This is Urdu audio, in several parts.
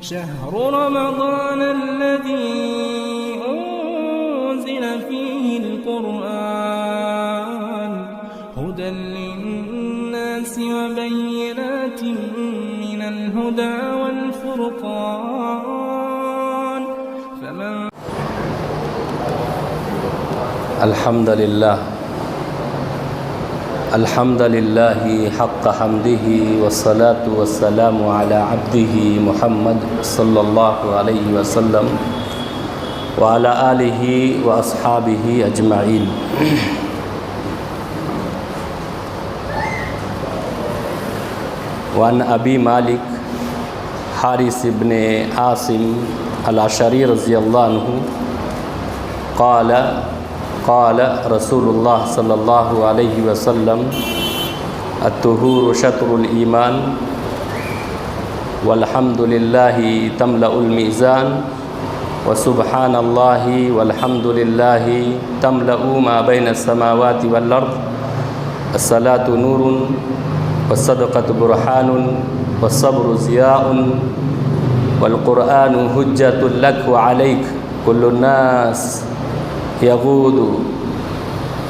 شهر رمضان الذي أنزل فيه القرآن هدى للناس وبينات من الهدى والفرقان فمن الحمد لله حق حمده والصلاة والسلام على عبده محمد صلى الله عليه وسلم وعلى آله وأصحابه أجمعين. وعن أبي مالك حارث بن عاصم العشري رضي الله عنه قال رسول الله صلى الله عليه وسلم الطهور شطر الإيمان والحمد لله تملأ الميزان وسبحان الله والحمد لله تملأ ما بين السماوات والأرض الصلاة نور والصدقة برهان والصبر ضياء والقرآن حجة لك وعليك كل الناس یغود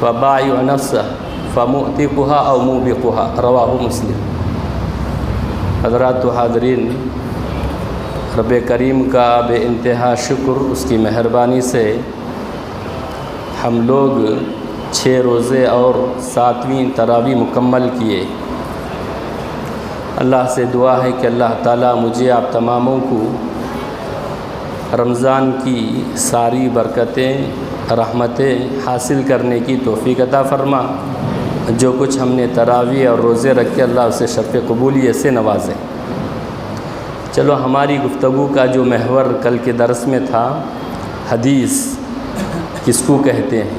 فبائع نفسه فمؤتقها او موبقها رواہ مسلم. حضرات و حاضرین، رب کریم کا بے انتہا شکر، اس کی مہربانی سے ہم لوگ 6 روزے اور 7ویں تراویح مکمل کیے. اللہ سے دعا ہے کہ اللہ تعالیٰ مجھے آپ تماموں کو رمضان کی ساری برکتیں رحمتیں حاصل کرنے کی توفیق عطا فرما. جو کچھ ہم نے تراویح اور روزے رکھے، اللہ اسے شرف قبولیت سے نوازے. چلو، ہماری گفتگو کا جو محور کل کے درس میں تھا، حدیث کس کو کہتے ہیں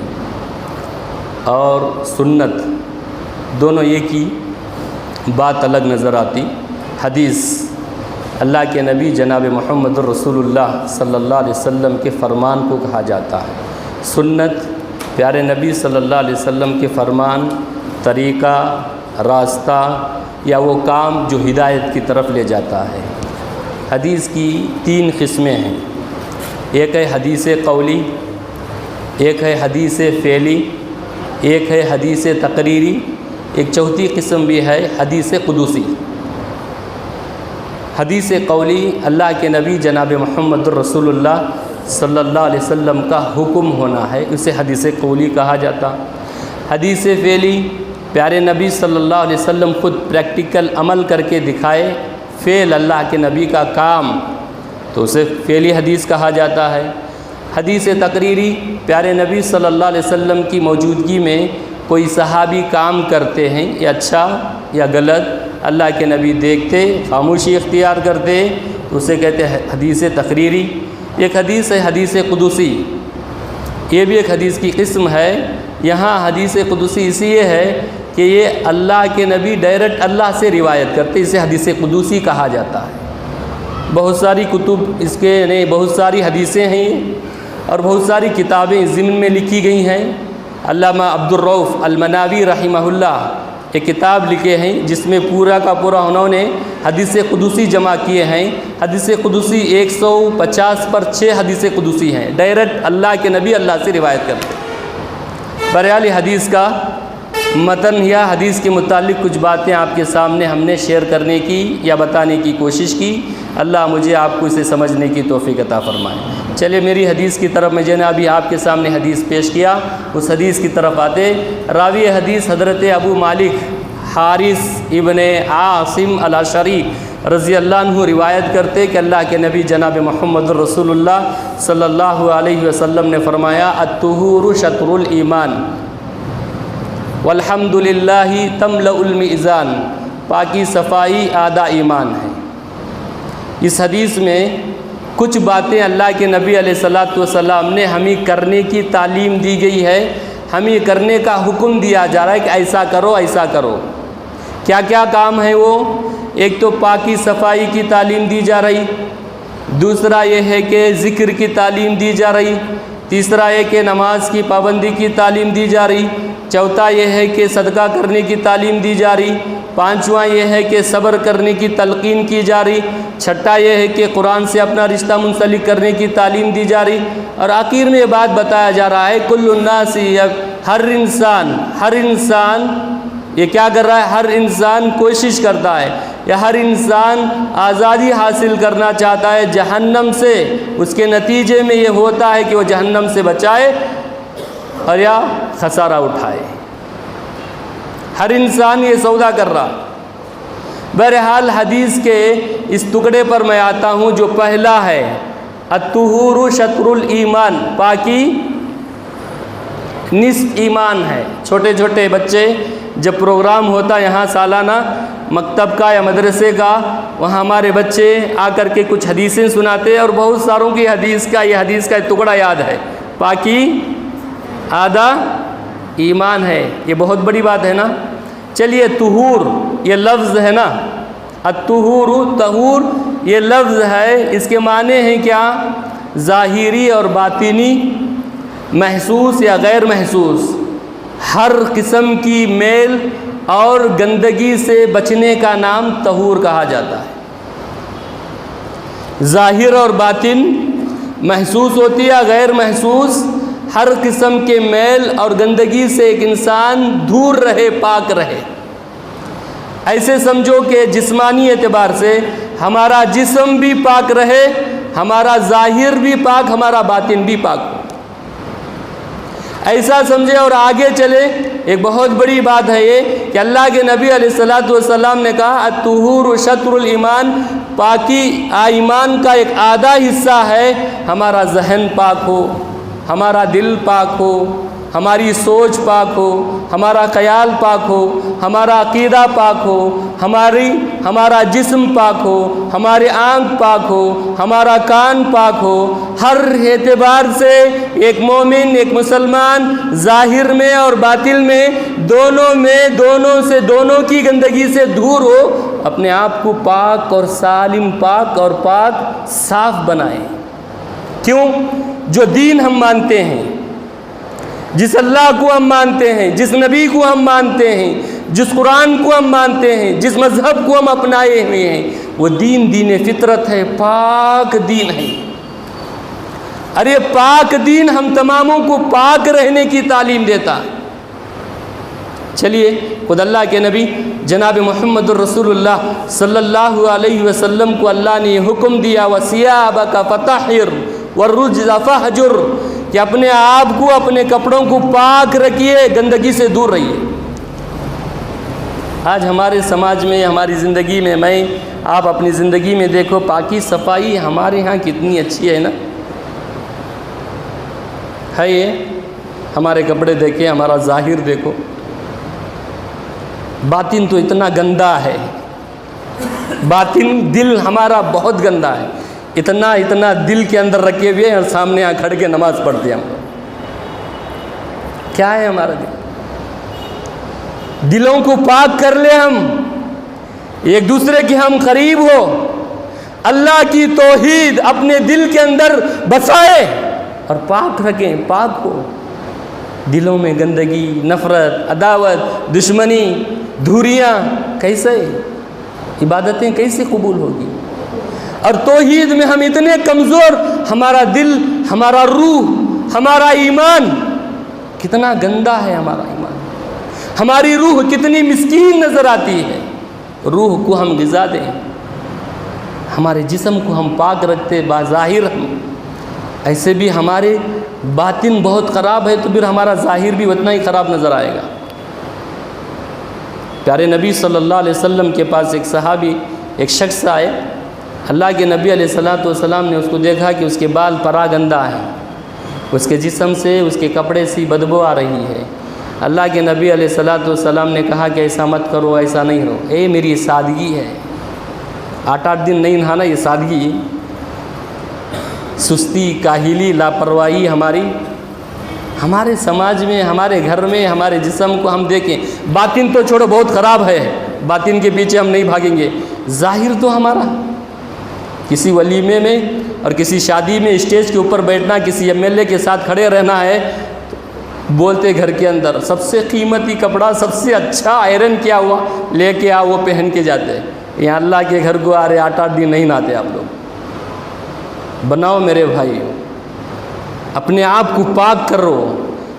اور سنت، دونوں ایک ہی بات الگ نظر آتی. حدیث اللہ کے نبی جناب محمد رسول اللہ صلی اللہ علیہ وسلم کے فرمان کو کہا جاتا ہے. سنت پیارے نبی صلی اللہ علیہ وسلم کے فرمان، طریقہ، راستہ یا وہ کام جو ہدایت کی طرف لے جاتا ہے. حدیث کی 3 قسمیں ہیں. ایک ہے حدیث قولی، ایک ہے حدیث فعلی، ایک ہے حدیث تقریری، ایک چوتھی قسم بھی ہے حدیث قدسی. حدیث قولی اللہ کے نبی جناب محمد رسول اللہ صلی اللہ علیہ وسلم کا حکم ہونا ہے، اسے حدیث قولی کہا جاتا. حدیث فعلی پیارے نبی صلی اللہ علیہ وسلم خود پریکٹیکل عمل کر کے دکھائے، فعل اللہ کے نبی کا کام، تو اسے فعلی حدیث کہا جاتا ہے. حدیث تقریری پیارے نبی صلی اللہ علیہ وسلم کی موجودگی میں کوئی صحابی کام کرتے ہیں، یا اچھا یا غلط، اللہ کے نبی دیکھتے، خاموشی اختیار کرتے، تو اسے کہتے ہیں حدیث تقریری. ایک حدیث ہے حدیث قدسی، یہ بھی ایک حدیث کی قسم ہے. یہاں حدیث قدسی اس لیے ہے کہ یہ اللہ کے نبی ڈائریکٹ اللہ سے روایت کرتے، اسے حدیث قدسی کہا جاتا ہے. بہت ساری کتب اس کے بہت ساری حدیثیں ہیں اور بہت ساری کتابیں ضمن میں لکھی گئی ہیں. علامہ عبدالرؤف المناوی رحمہ اللہ ایک کتاب لکھے ہیں جس میں پورا کا پورا انہوں نے حدیث قدسی جمع کیے ہیں. حدیث قدسی 150 پر 6 حدیث قدسی ہیں، ڈائریکٹ اللہ کے نبی اللہ سے روایت کرتے. بہرحال حدیث کا متن یا حدیث کے متعلق کچھ باتیں آپ کے سامنے ہم نے شیئر کرنے کی یا بتانے کی کوشش کی. اللہ مجھے آپ کو اسے سمجھنے کی توفیق عطا فرمائے. چلے میری حدیث کی طرف، میں جناب ابھی آپ کے سامنے حدیث پیش کیا، اس حدیث کی طرف آتے. راوی حدیث حضرت ابو مالک حارث ابن عاصم العشری رضی اللہ عنہ روایت کرتے کہ اللہ کے نبی جناب محمد رسول اللہ صلی اللہ علیہ وسلم نے فرمایا الطہور شطر الایمان والحمد للہ تملأ المیزان، پاکی صفائی آدھا ایمان ہے. اس حدیث میں کچھ باتیں اللہ کے نبی علیہ الصلوۃ والسلام نے ہمیں کرنے کی تعلیم دی گئی ہے، ہمیں کرنے کا حکم دیا جا رہا ہے کہ ایسا کرو ایسا کرو. کیا کیا کام ہے وہ؟ ایک تو پاکی صفائی کی تعلیم دی جا رہی، دوسرا یہ ہے کہ ذکر کی تعلیم دی جا رہی، تیسرا ہے کہ نماز کی پابندی کی تعلیم دی جا رہی، چوتھا یہ ہے کہ صدقہ کرنے کی تعلیم دی جا رہی، پانچواں یہ ہے کہ صبر کرنے کی تلقین کی جا رہی، چھٹا یہ ہے کہ قرآن سے اپنا رشتہ منسلک کرنے کی تعلیم دی جا رہی، اور آخر میں یہ بات بتایا جا رہا ہے کل الناس، ہر انسان یہ کیا کر رہا ہے؟ ہر انسان کوشش کرتا ہے یا ہر انسان آزادی حاصل کرنا چاہتا ہے جہنم سے، اس کے نتیجے میں یہ ہوتا ہے کہ وہ جہنم سے بچائے اور یا خسارہ اٹھائے۔ ہر انسان یہ سودا کر رہا۔ بہرحال حدیث کے اس ٹکڑے پر میں آتا ہوں جو پہلا ہے، الطہور شطر الایمان، پاکی نصف ایمان ہے۔ چھوٹے چھوٹے بچے جب پروگرام ہوتا یہاں سالانہ مکتب کا یا مدرسے کا، وہاں ہمارے بچے آ کر کے کچھ حدیثیں سناتے اور بہت ساروں کی یہ حدیث کا ایک ٹکڑا یاد ہے، پاکی آدھا ایمان ہے۔ یہ بہت بڑی بات ہے نا۔ چلیے طہور یہ لفظ ہے نا، الطہور طہور یہ لفظ ہے، اس کے معنی ہیں کیا؟ ظاہری اور باطنی، محسوس یا غیر محسوس، ہر قسم کی میل اور گندگی سے بچنے کا نام طہور کہا جاتا ہے۔ ظاہر اور باطن محسوس ہوتی ہے، غیر محسوس، ہر قسم کے میل اور گندگی سے ایک انسان دور رہے، پاک رہے۔ ایسے سمجھو کہ جسمانی اعتبار سے ہمارا جسم بھی پاک رہے، ہمارا ظاہر بھی پاک، ہمارا باطن بھی پاک ہو، ایسا سمجھے۔ اور آگے چلے، ایک بہت بڑی بات ہے یہ کہ اللہ کے نبی علیہ الصلوۃ والسلام نے کہا الطہور شطر الایمان، پاکی ایمان کا ایک آدھا حصہ ہے ہمارا ذہن پاک ہو، ہمارا دل پاک ہو، ہماری سوچ پاک ہو، ہمارا خیال پاک ہو، ہمارا عقیدہ پاک ہو، ہمارا جسم پاک ہو، ہمارے آنکھ پاک ہو، ہمارا کان پاک ہو، ہر اعتبار سے ایک مومن، ایک مسلمان ظاہر میں اور باطن میں دونوں کی گندگی سے دور ہو، اپنے آپ کو پاک اور سالم، پاک اور پاک صاف بنائے۔ کیوں؟ جو دین ہم مانتے ہیں، جس اللہ کو ہم مانتے ہیں، جس نبی کو ہم مانتے ہیں، جس قرآن کو ہم مانتے ہیں، جس مذہب کو ہم اپنائے ہوئے ہیں، وہ دین فطرت ہے، پاک دین ہے۔ ارے پاک دین ہم تماموں کو پاک رہنے کی تعلیم دیتا ہے۔ چلیے، خود اللہ کے نبی جناب محمد الرسول اللہ صلی اللہ علیہ وسلم کو اللہ نے یہ حکم دیا وَثِيَابَكَ فَطَهِّرْ وَالرُّجْزَ فَاهْجُرْ، کہ اپنے آپ کو، اپنے کپڑوں کو پاک رکھیے، گندگی سے دور رہیے۔ آج ہمارے سماج میں، ہماری زندگی میں، آپ اپنی زندگی میں دیکھو، پاکی صفائی ہمارے ہاں کتنی اچھی ہے نا، ہے یہ؟ ہمارے کپڑے دیکھیں، ہمارا ظاہر دیکھو، باطن تو اتنا گندا ہے، باطن دل ہمارا بہت گندا ہے، اتنا دل کے اندر رکھے ہوئے اور سامنے آ کھڑ کے نماز پڑھتے ہیں ہم لوگ۔ کیا ہے ہمارا دل؟ دلوں کو پاک کر لے، ہم ایک دوسرے کے ہم قریب ہو، اللہ کی توحید اپنے دل کے اندر بسائے اور پاک رکھیں، پاک ہو۔ دلوں میں گندگی، نفرت، عداوت، دشمنی، دھوریاں، کیسے عبادتیں کیسے قبول ہوگی؟ اور توحید میں ہم اتنے کمزور، ہمارا دل، ہمارا روح، ہمارا ایمان کتنا گندا ہے، ہمارا ایمان، ہماری روح کتنی مسکین نظر آتی ہے۔ روح کو ہم غذا دیں، ہمارے جسم کو ہم پاک رکھتے بظاہر، ہم ایسے بھی ہمارے باطن بہت خراب ہے تو پھر ہمارا ظاہر بھی اتنا ہی خراب نظر آئے گا۔ پیارے نبی صلی اللہ علیہ وسلم کے پاس ایک صحابی، ایک شخص آئے، اللہ کے نبی علیہ الصلوۃ والسلام نے اس کو دیکھا کہ اس کے بال پراگندہ ہیں، اس کے جسم سے، اس کے کپڑے سے بدبو آ رہی ہے۔ اللہ کے نبی علیہ الصلوۃ والسلام نے کہا کہ ایسا مت کرو، ایسا نہیں ہو، میری سادگی ہے، 8 دن نہیں نہانا، یہ سادگی، سستی، کاہلی، لاپرواہی ہمارے سماج میں، ہمارے گھر میں، ہمارے جسم کو ہم دیکھیں، باطن تو چھوڑو بہت خراب ہے، باطن کے پیچھے ہم نہیں بھاگیں گے، ظاہر تو ہمارا، کسی ولیمے میں اور کسی شادی میں اسٹیج کے اوپر بیٹھنا، کسی ایم ایل اے کے ساتھ کھڑے رہنا ہے، بولتے گھر کے اندر سب سے قیمتی کپڑا، سب سے اچھا آئرن کیا ہوا لے کے آؤ، وہ پہن کے جاتے ہیں۔ یہاں اللہ کے گھر کو آ رہے 8-8 دن نہیں نہاتے آپ لوگ۔ بناؤ میرے بھائی، اپنے آپ کو پاک کرو،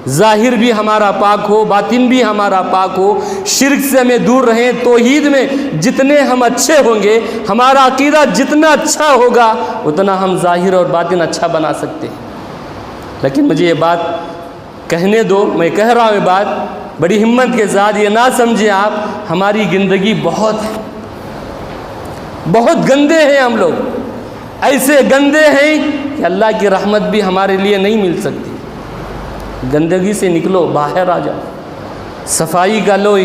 ظاہر بھی ہمارا پاک ہو، باطن بھی ہمارا پاک ہو، شرک سے ہمیں دور رہیں۔ توحید میں جتنے ہم اچھے ہوں گے، ہمارا عقیدہ جتنا اچھا ہوگا، اتنا ہم ظاہر اور باطن اچھا بنا سکتے ہیں۔ لیکن مجھے یہ بات کہنے دو، میں کہہ رہا ہوں یہ بات بڑی ہمت کے ساتھ، یہ نہ سمجھیں آپ ہماری گندگی بہت ہے، بہت گندے ہیں ہم لوگ، ایسے گندے ہیں کہ اللہ کی رحمت بھی ہمارے لیے نہیں مل سکتی۔ گندگی سے نکلو، باہر آ جاؤ، صفائی کا لو،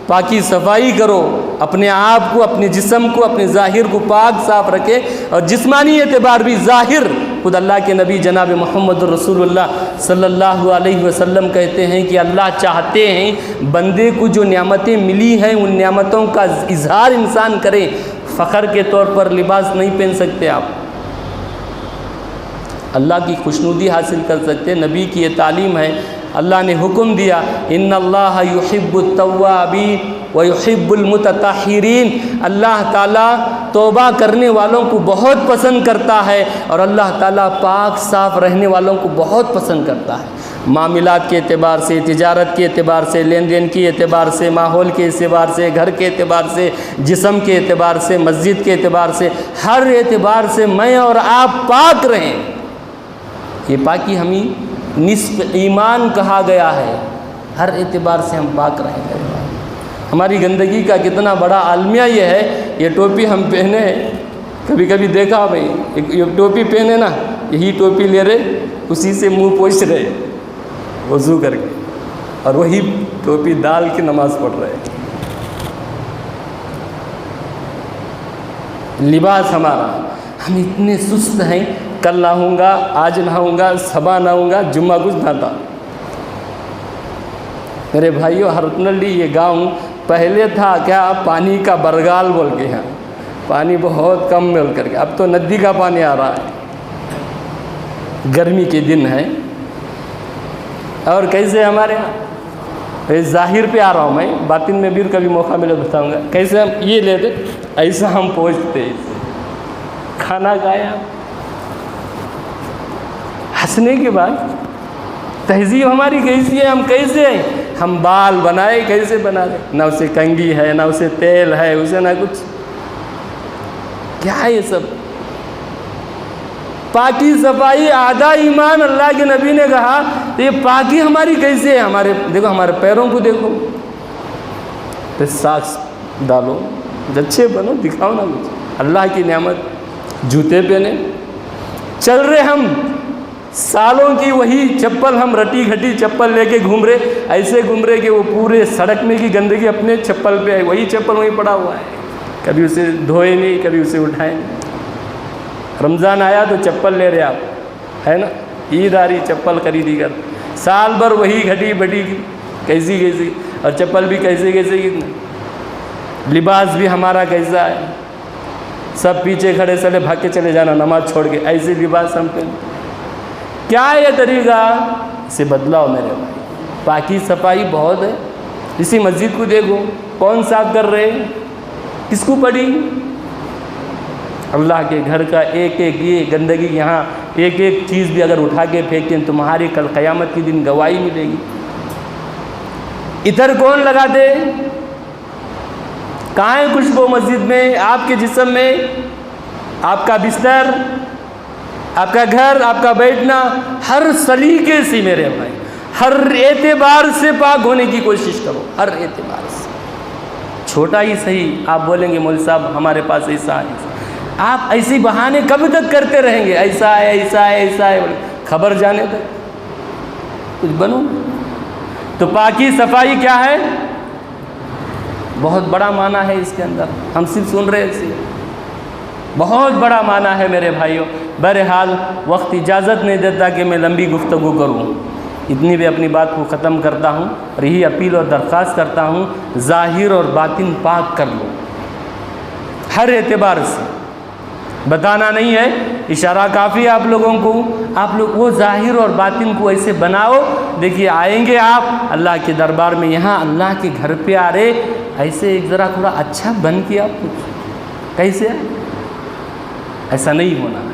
پاکی صفائی کرو، اپنے آپ کو، اپنے جسم کو، اپنے ظاہر کو پاک صاف رکھے، اور جسمانی اعتبار بھی ظاہر خود اللہ کے نبی جناب محمد رسول اللہ صلی اللہ علیہ وسلم کہتے ہیں کہ اللہ چاہتے ہیں بندے کو جو نعمتیں ملی ہیں ان نعمتوں کا اظہار انسان کرے۔ فخر کے طور پر لباس نہیں پہن سکتے آپ، اللہ کی خوشنودی حاصل کر سکتے۔ نبی کی یہ تعلیم ہے، اللہ نے حکم دیا ان اللہ یحب التوابین ویحب المتطہرین، اللہ تعالیٰ توبہ کرنے والوں کو بہت پسند کرتا ہے، اور اللہ تعالیٰ پاک صاف رہنے والوں کو بہت پسند کرتا ہے۔ معاملات کے اعتبار سے، تجارت کے اعتبار سے، لین دین کے اعتبار سے، ماحول کے اعتبار سے، گھر کے اعتبار سے، جسم کے اعتبار سے، مسجد کے اعتبار سے، ہر اعتبار سے میں اور آپ پاک رہیں۔ یہ پاکی ہمیں نصف ایمان کہا گیا ہے، ہر اعتبار سے ہم پاک رہیں گے۔ ہماری گندگی کا کتنا بڑا عالمیہ یہ ہے، یہ ٹوپی ہم پہنے ہیں، کبھی کبھی دیکھا بھائی یہ ٹوپی پہنے نا، یہی ٹوپی لے رہے، اسی سے منہ پوچھ رہے وضو کر کے، اور وہی ٹوپی ڈال کے نماز پڑھ رہے۔ لباس ہمارا، ہم اتنے سست ہیں، کل نہاؤں گا، آج نہاؤں گا، صبح نہاؤں گا، جمعہ کچھ نہاتا۔ میرے بھائیو، ہرپنڈی یہ گاؤں پہلے تھا کیا پانی کا برگال بول کے، یہاں پانی بہت کم مل کر کے، اب تو ندی کا پانی آ رہا ہے، گرمی کے دن ہے۔ اور کیسے ہمارے یہاں ظاہر پہ آ رہا ہوں میں، باطن میں بھی کبھی موقع ملے بتاؤں گا کیسے ہم یہ لیتے، ایسا ہم پہنچتے، کھانا کھایا، ہنسنے کے بعد تہذیب ہماری کیسی ہے، ہم کیسے ہیں، ہم بال بنائے کیسے بنا رہے، نہ اسے کنگھی ہے، نہ اسے تیل ہے، اسے نہ کچھ، کیا ہے یہ سب؟ پاکی صفائی آدھا ایمان، اللہ کے نبی نے کہا تو یہ پاکی ہماری کیسے ہے؟ ہمارے دیکھو، ہمارے پیروں کو دیکھو، پھر ساکس ڈالو، اچھے بنو، دکھاؤ نا مجھے اللہ کی نعمت، جوتے پہنے، چل رہے ہم سالوں کی وہی چپل، ہم رٹی گھٹی چپل لے کے گھوم رہے، ایسے گھوم رہے کہ وہ پورے سڑک میں کی گندگی اپنے چپل پہ ہے، وہی چپل وہیں پڑا ہوا ہے، کبھی اسے دھوئے نہیں، کبھی اسے اٹھائے نہیں۔ رمضان آیا تو چپل لے رہے آپ، ہے نا، عید آ رہی چپل خریدی کر، سال بھر وہی گھٹی بٹی کیسی کیسی، اور چپل بھی کیسے کیسے کی، لباس بھی ہمارا کیسا ہے، سب پیچھے کھڑے چلے بھاگ کے چلے جانا نماز چھوڑ کے، ایسے لباس ہم پہ، کیا ہے یہ طریقہ؟ اسے بدلاؤ میرے بھائی، پاکی صفائی بہت ہے۔ اسی مسجد کو دیکھو، کون صاف کر رہے، کس کو پڑھی؟ اللہ کے گھر کا ایک ایک یہ گندگی، یہاں ایک ایک چیز بھی اگر اٹھا کے پھینکتے ہیں تمہاری کل قیامت کے دن گواہی ملے گی۔ ادھر کون لگا دے؟ کہاں ہے خوشبو مسجد میں، آپ کے جسم میں، آپ کا بستر، آپ کا گھر، آپ کا بیٹھنا، ہر سلیقے سے میرے بھائی، ہر اعتبار سے پاک ہونے کی کوشش کرو، ہر اعتبار سے، چھوٹا ہی صحیح۔ آپ بولیں گے مولوی صاحب ہمارے پاس ایسا ہے، آپ ایسی بہانے کب تک کرتے رہیں گے، ایسا ہے ایسا ہے ایسا ہے، خبر جانے تک کچھ بنو۔ تو پاکی صفائی کیا ہے؟ بہت بڑا معنی ہے اس کے اندر، ہم صرف سن رہے ہیں، بہت بڑا معنی ہے میرے بھائیوں۔ بہرحال وقت اجازت نہیں دیتا کہ میں لمبی گفتگو کروں، اتنی بھی اپنی بات کو ختم کرتا ہوں، اور یہی اپیل اور درخواست کرتا ہوں، ظاہر اور باطن پاک کر لو، ہر اعتبار سے، بتانا نہیں ہے، اشارہ کافی ہے آپ لوگوں کو. آپ لوگ وہ ظاہر اور باطن کو ایسے بناؤ. دیکھیے آئیں گے آپ اللہ کے دربار میں، یہاں اللہ کے گھر پہ آ رہے ایسے ایک ذرا تھوڑا اچھا بن کے آپ کیسے؟ ایسا نہیں ہونا ہے.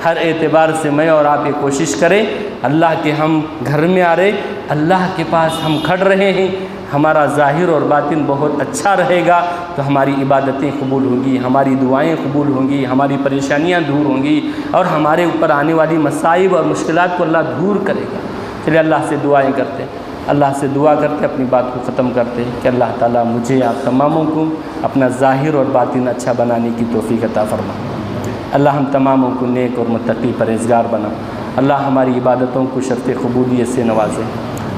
ہر اعتبار سے میں اور آپ یہ کوشش کریں اللہ کے ہم گھر میں آ رہے، اللہ کے پاس ہم کھڑ رہے ہیں، ہمارا ظاہر اور باطن بہت اچھا رہے گا تو ہماری عبادتیں قبول ہوں گی، ہماری دعائیں قبول ہوں گی، ہماری پریشانیاں دور ہوں گی اور ہمارے اوپر آنے والی مصائب اور مشکلات کو اللہ دور کرے گا. چلیے اللہ سے دعائیں کرتے ہیں، اللہ سے دعا کرتے اپنی بات کو ختم کرتے ہیں کہ اللہ تعالیٰ مجھے آپ تماموں کو اپنا ظاہر اور باطن اچھا بنانے کی توفیق عطا فرما. اللہ ہم تماموں کو نیک اور متقی پرہیزگار بنا. اللہ ہماری عبادتوں کو شرط قبولیت سے نوازے.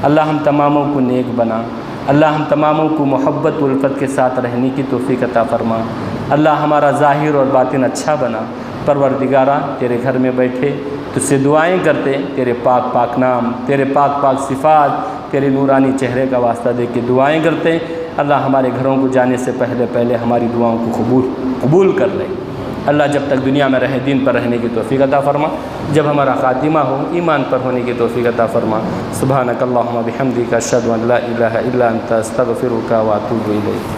اللہ ہم تماموں کو نیک بنا. اللہ ہم تماموں کو محبت و الفت کے ساتھ رہنے کی توفیق عطا فرما. اللہ ہمارا ظاہر اور باطن اچھا بنا. پروردگارہ تیرے گھر میں بیٹھے تجھ سے دعائیں کرتے، تیرے پاک پاک نام، تیرے پاک پاک صفات، تیرے نورانی چہرے کا واسطہ دے کے دعائیں کرتے. اللہ ہمارے گھروں کو جانے سے پہلے ہماری دعاؤں کو قبول کر لے. اللہ جب تک دنیا میں رہے دین پر رہنے کی توفیق عطا فرما. جب ہمارا خاتمہ ہو ایمان پر ہونے کی توفیق عطا فرما. سبحانک اللہم بحمدک اشہد ان لا الہ الا انت استغفرک و اتوب الیک.